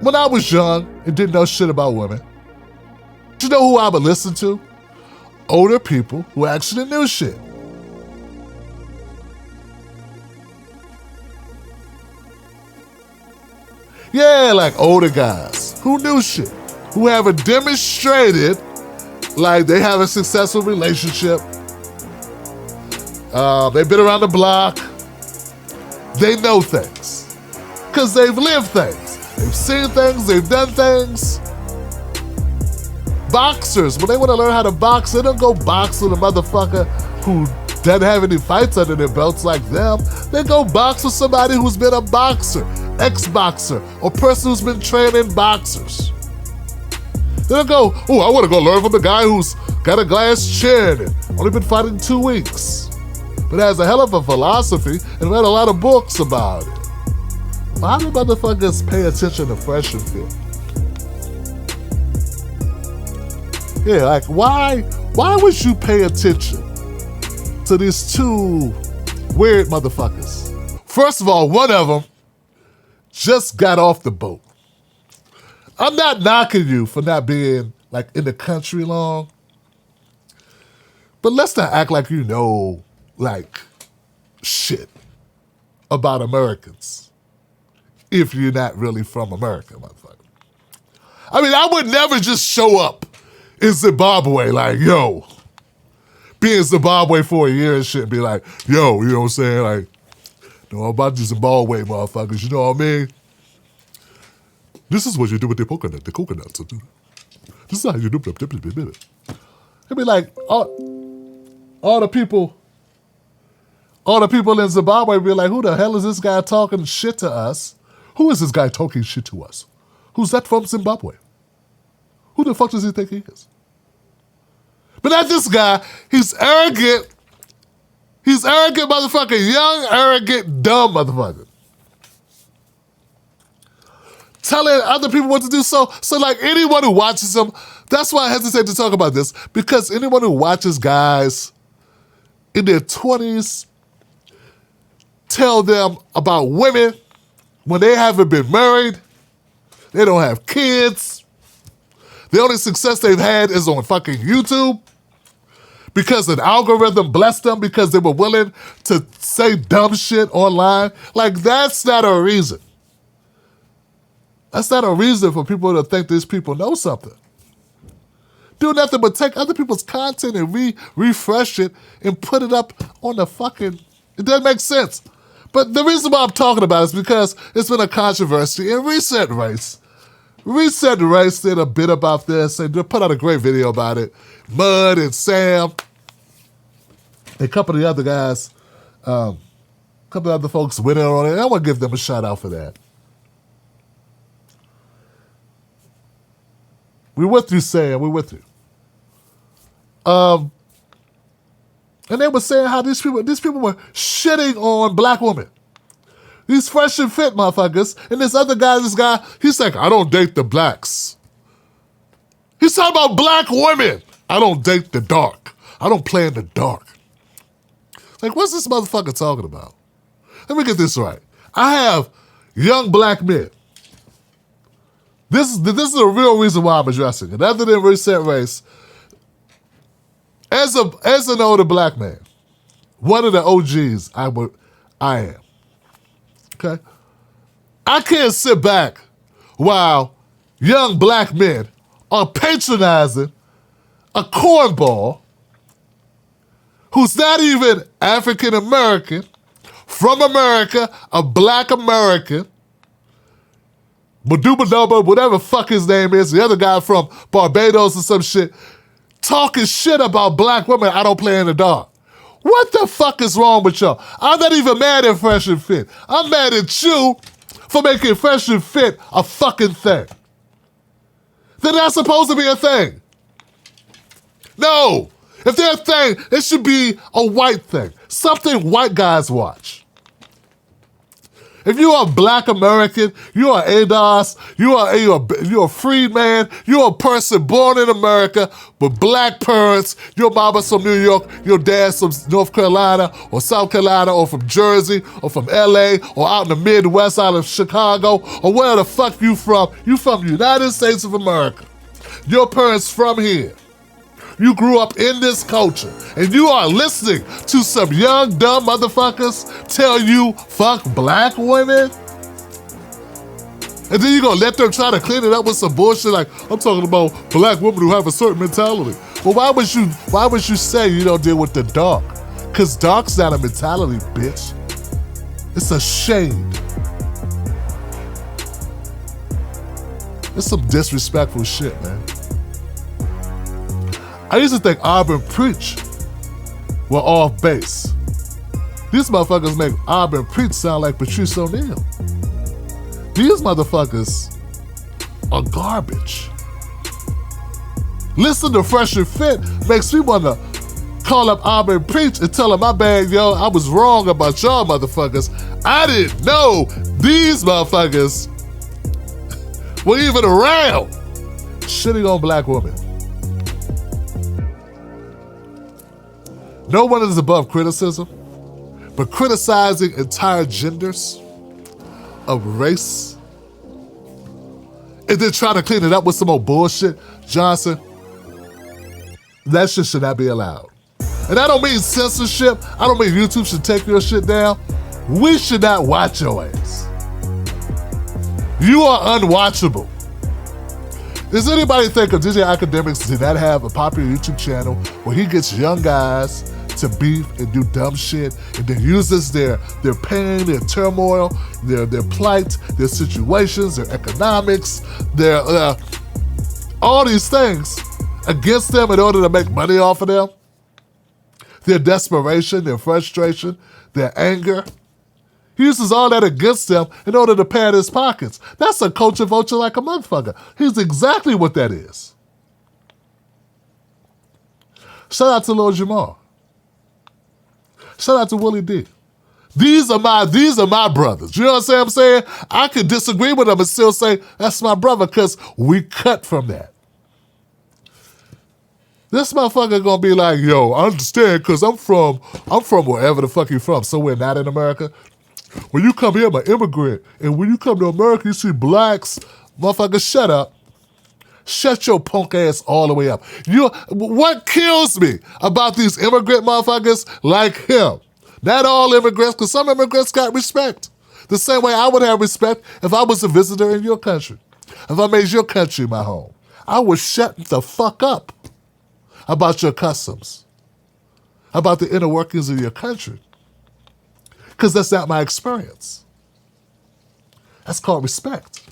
When I was young and didn't know shit about women, you know who I would listen to? Older people who actually knew shit. Yeah, like older guys who knew shit, who haven't demonstrated like they have a successful relationship. They've been around the block. They know things because they've lived things. They've seen things, they've done things. Boxers, when they want to learn how to box, they don't go box with a motherfucker who doesn't have any fights under their belts like them. They go box with somebody who's been a boxer, ex-boxer, or person who's been training boxers. They don't go, oh, I want to go learn from the guy who's got a glass chin and only been fighting 2 weeks, but has a hell of a philosophy and read a lot of books about it. Why do motherfuckers pay attention to Fresh and Fit? Yeah, like why would you pay attention to these 2 weird motherfuckers? First of all, one of them just got off the boat. I'm not knocking you for not being like in the country long, but let's not act like you know like shit about Americans if you're not really from America, motherfucker. I mean, I would never just show up in Zimbabwe like, yo, be in Zimbabwe for a year and shit and be like, yo, you know what I'm saying? Like, know about the Zimbabwe motherfuckers, you know what I mean? This is what you do with the coconuts. This is how you do it. It'd be like, all the people in Zimbabwe be like, who the hell is this guy talking shit to us? Who is this guy talking shit to us? Who's that from Zimbabwe? Who the fuck does he think he is? But not this guy. He's arrogant. He's arrogant motherfucker. Young, arrogant, dumb motherfucker. Telling other people what to do. So like anyone who watches him, that's why I hesitate to talk about this, because anyone who watches guys in their 20s tell them about women when they haven't been married, they don't have kids, the only success they've had is on fucking YouTube because an algorithm blessed them because they were willing to say dumb shit online. Like, that's not a reason. That's not a reason for people to think these people know something. Do nothing but take other people's content and refresh it and put it up on the fucking... It doesn't make sense. But the reason why I'm talking about it is because it's been a controversy in Reset Race. Reset Race did a bit about this and they put out a great video about it. Mud and Sam, and a couple of the other guys, a couple of other folks went in on it. And I want to give them a shout out for that. We're with you, Sam. We're with you. And they were saying how these people were shitting on black women. These Fresh and Fit motherfuckers. And this guy, he's like, I don't date the blacks. He's talking about black women. I don't date the dark. I don't play in the dark. Like, what's this motherfucker talking about? Let me get this right. I have young black men. This is the real reason why I'm addressing it. Other than Reset Race, as an older black man, one of the OGs I am. Okay? I can't sit back while young black men are patronizing a cornball who's not even African American, from America, a black American, Badubadoba, whatever fuck his name is, the other guy from Barbados or some shit, talking shit about black women. I don't play in the dark. What the fuck is wrong with y'all? I'm not even mad at Fresh and Fit. I'm mad at you for making Fresh and Fit a fucking thing. They're not supposed to be a thing. No. If they're a thing, it should be a white thing. Something white guys watch. If you are a black American, you are ADOS, you're a freedman, you're a person born in America with black parents, your mama's from New York, your dad's from North Carolina or South Carolina or from Jersey or from LA or out in the Midwest, out of Chicago or where the fuck you from the United States of America. Your parents from here. You grew up in this culture, and you are listening to some young, dumb motherfuckers tell you, fuck black women? And then you're gonna let them try to clean it up with some bullshit like, I'm talking about black women who have a certain mentality. Well, why would you say you don't deal with the dark? Because dark's not a mentality, bitch. It's a shade. It's some disrespectful shit, man. I used to think Auburn Preach were off base. These motherfuckers make Auburn Preach sound like Patrice O'Neal. These motherfuckers are garbage. Listen to Fresh and Fit makes me want to call up Auburn Preach and tell him, my bad, yo, I was wrong about y'all motherfuckers. I didn't know these motherfuckers were even around shitting on black women. No one is above criticism, but criticizing entire genders of race and then trying to clean it up with some old bullshit, Johnson, that shit should not be allowed. And I don't mean censorship. I don't mean YouTube should take your shit down. We should not watch your ass. You are unwatchable. Does anybody think of DJ Akademiks did not have a popular YouTube channel where he gets young guys to beef and do dumb shit and then uses their pain, their turmoil, their plight, their situations, their economics, their all these things against them in order to make money off of them? Their desperation, their frustration, their anger. He uses all that against them in order to pad his pockets. That's a culture vulture like a motherfucker. He's exactly what that is. Shout out to Lil Jamar. Shout out to Willie D. These are my brothers. You know what I'm saying? I could disagree with them and still say, that's my brother, because we cut from that. This motherfucker gonna be like, yo, I understand, because I'm from wherever the fuck you from, somewhere not in America. When you come here, I'm an immigrant, and when you come to America, you see blacks. Motherfucker, shut up. Shut your punk ass all the way up. What kills me about these immigrant motherfuckers like him? Not all immigrants, because some immigrants got respect. The same way I would have respect if I was a visitor in your country. If I made your country my home. I would shut the fuck up about your customs, about the inner workings of your country. Because that's not my experience. That's called respect.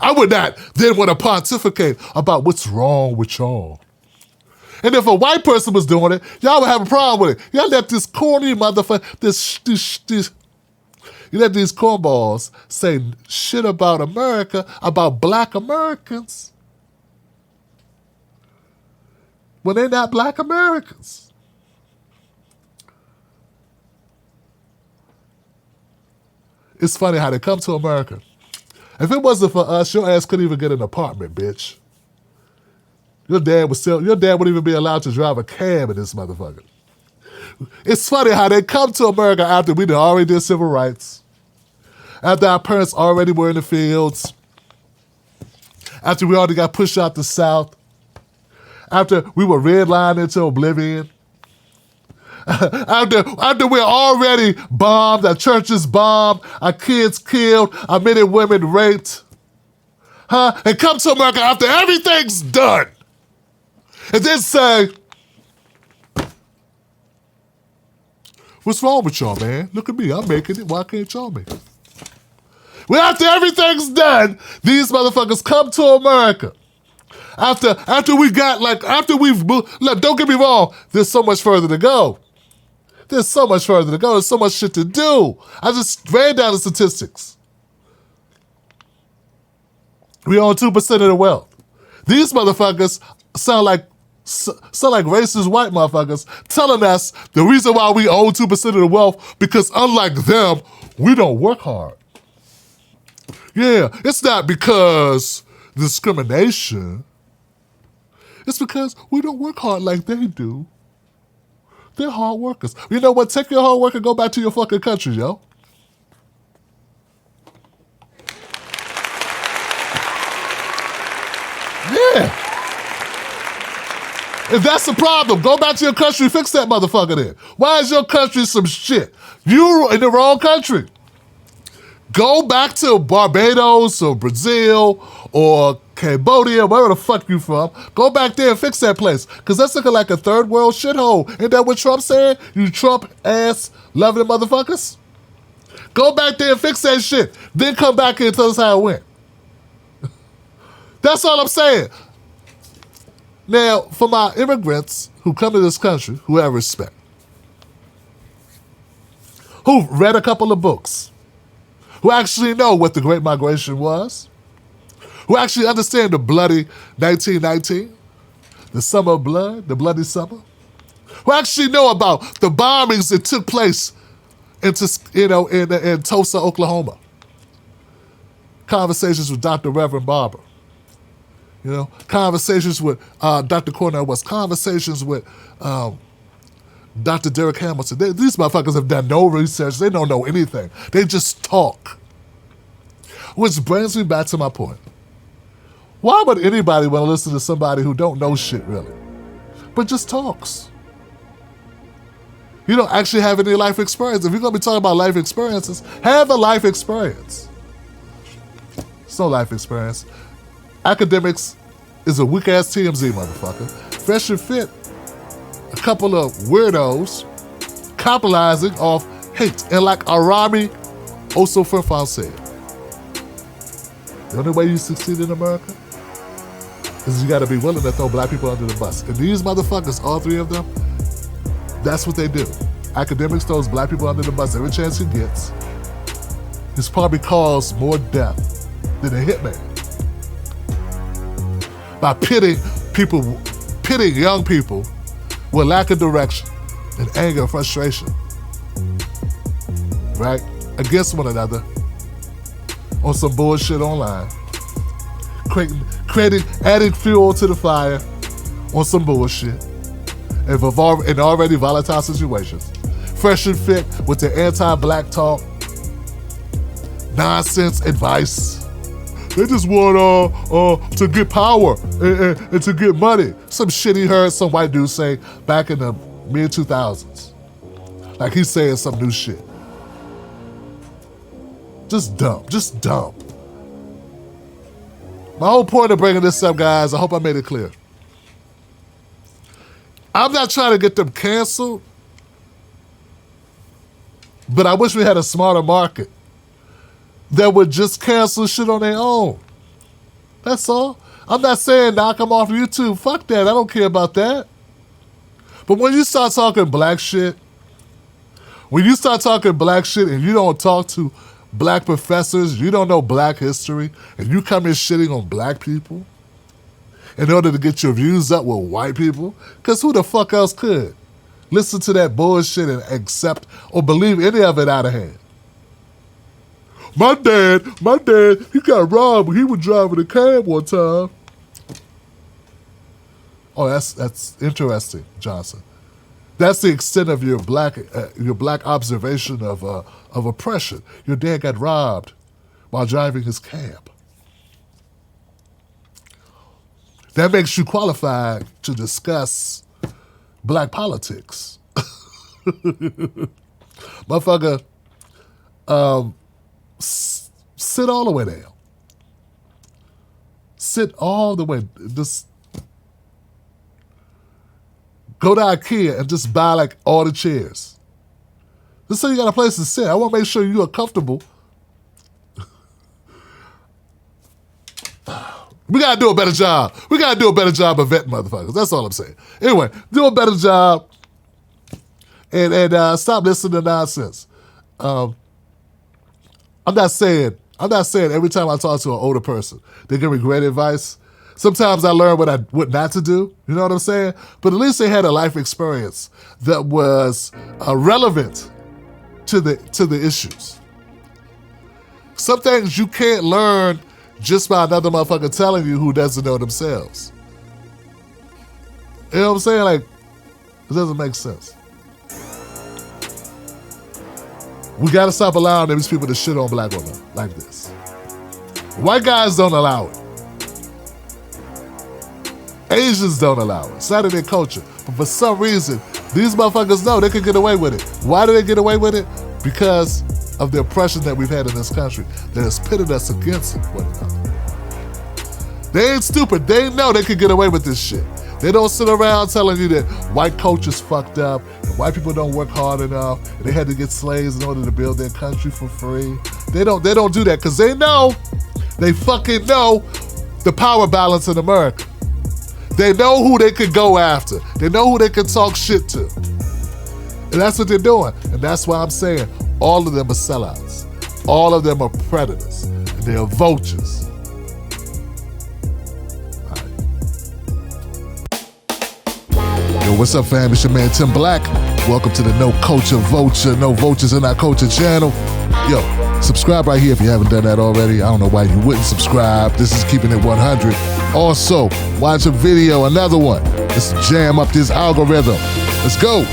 I would not then want to pontificate about what's wrong with y'all. And if a white person was doing it, y'all would have a problem with it. Y'all let this corny motherfucker, you let these cornballs say shit about America, about black Americans, when they're not black Americans. It's funny how they come to America. If it wasn't for us, your ass couldn't even get an apartment, bitch. Your dad wouldn't even be allowed to drive a cab in this motherfucker. It's funny how they come to America after we already did civil rights, after our parents already were in the fields, after we already got pushed out the South, after we were redlined into oblivion, after we're already bombed, our churches bombed, our kids killed, our men and women raped, and come to America after everything's done, and then say, what's wrong with y'all, man? Look at me, I'm making it, why can't y'all make it? Well, after everything's done, these motherfuckers come to America. After we've, look, don't get me wrong, there's so much further to go. There's so much further to go. There's so much shit to do. I just ran down the statistics. We own 2% of the wealth. These motherfuckers sound like racist white motherfuckers telling us the reason why we own 2% of the wealth because unlike them, we don't work hard. Yeah, it's not because discrimination. It's because we don't work hard like they do. They're hard workers. You know what? Take your hard work and go back to your fucking country, yo. Yeah. If that's the problem, go back to your country, fix that motherfucker then. Why is your country some shit? You in the wrong country. Go back to Barbados or Brazil or Cambodia, wherever the fuck you from. Go back there and fix that place. Because that's looking like a third world shithole. Ain't that what Trump said? You Trump ass loving motherfuckers? Go back there and fix that shit. Then come back here and tell us how it went. That's all I'm saying. Now, for my immigrants who come to this country, who have respect, who've read a couple of books, who actually know what the Great Migration was, who actually understand the bloody 1919, the summer of blood, the bloody summer, who actually know about the bombings that took place in Tulsa, Oklahoma. Conversations with Dr. Reverend Barber. Conversations with Dr. Cornell West, conversations with Dr. Derek Hamilton. These motherfuckers have done no research. They don't know anything. They just talk. Which brings me back to my point. Why would anybody want to listen to somebody who don't know shit really, but just talks? You don't actually have any life experience. If you're going to be talking about life experiences, have a life experience. It's no life experience. Akademiks is a weak-ass TMZ motherfucker. Fresh and Fit, a couple of weirdos capitalizing off hate. And like Arami Osofurfan said, the only way you succeed in America is you gotta be willing to throw black people under the bus. And these motherfuckers, all three of them, that's what they do. Akademiks throws black people under the bus every chance he gets. He's probably caused more death than a hitman. By pitting young people with lack of direction and anger and frustration, right, against one another on some bullshit online, adding fuel to the fire on some bullshit in already volatile situations. Fresh and Fit with the anti-black talk, nonsense advice. They just want to get power and to get money. Some shit he heard some white dude say back in the mid-2000s. Like he's saying some new shit. Just dumb. My whole point of bringing this up, guys, I hope I made it clear. I'm not trying to get them canceled, but I wish we had a smarter market that would just cancel shit on their own. That's all. I'm not saying knock them off YouTube. Fuck that. I don't care about that. But when you start talking black shit, and you don't talk to black professors, you don't know black history, and you come in shitting on black people in order to get your views up with white people, because who the fuck else could listen to that bullshit and accept or believe any of it out of hand? My dad, he got robbed when he was driving a cab one time. Oh, that's interesting, Johnson. That's the extent of your black observation of oppression. Your dad got robbed while driving his cab. That makes you qualified to discuss black politics. Motherfucker, sit all the way down. Sit all the way. Just go to IKEA and just buy like all the chairs. Just so you got a place to sit. I want to make sure you are comfortable. We got to do a better job. We got to do a better job of vetting motherfuckers. That's all I'm saying. Anyway, do a better job and stop listening to nonsense. I'm not saying every time I talk to an older person, they give me great advice. Sometimes I learn what not to do. You know what I'm saying? But at least they had a life experience that was relevant to the issues. Some things you can't learn just by another motherfucker telling you who doesn't know themselves. You know what I'm saying? Like, it doesn't make sense. We gotta stop allowing these people to shit on black women like this. White guys don't allow it. Asians don't allow it. It's not in their culture. But for some reason, these motherfuckers know they can get away with it. Why do they get away with it? Because of the oppression that we've had in this country that has pitted us against one another. They ain't stupid. They know they can get away with this shit. They don't sit around telling you that white culture's fucked up and white people don't work hard enough and they had to get slaves in order to build their country for free. They don't do that because they fucking know the power balance in America. They know who they could go after. They know who they can talk shit to. And that's what they're doing. And that's why I'm saying all of them are sellouts. All of them are predators. And they are vultures. Yo, what's up, fam? It's your man, Tim Black. Welcome to the No Culture Vulture, No Vultures in Our Culture channel. Yo, subscribe right here if you haven't done that already. I don't know why you wouldn't subscribe. This is keeping it 100. Also, watch a video, another one. Let's jam up this algorithm. Let's go.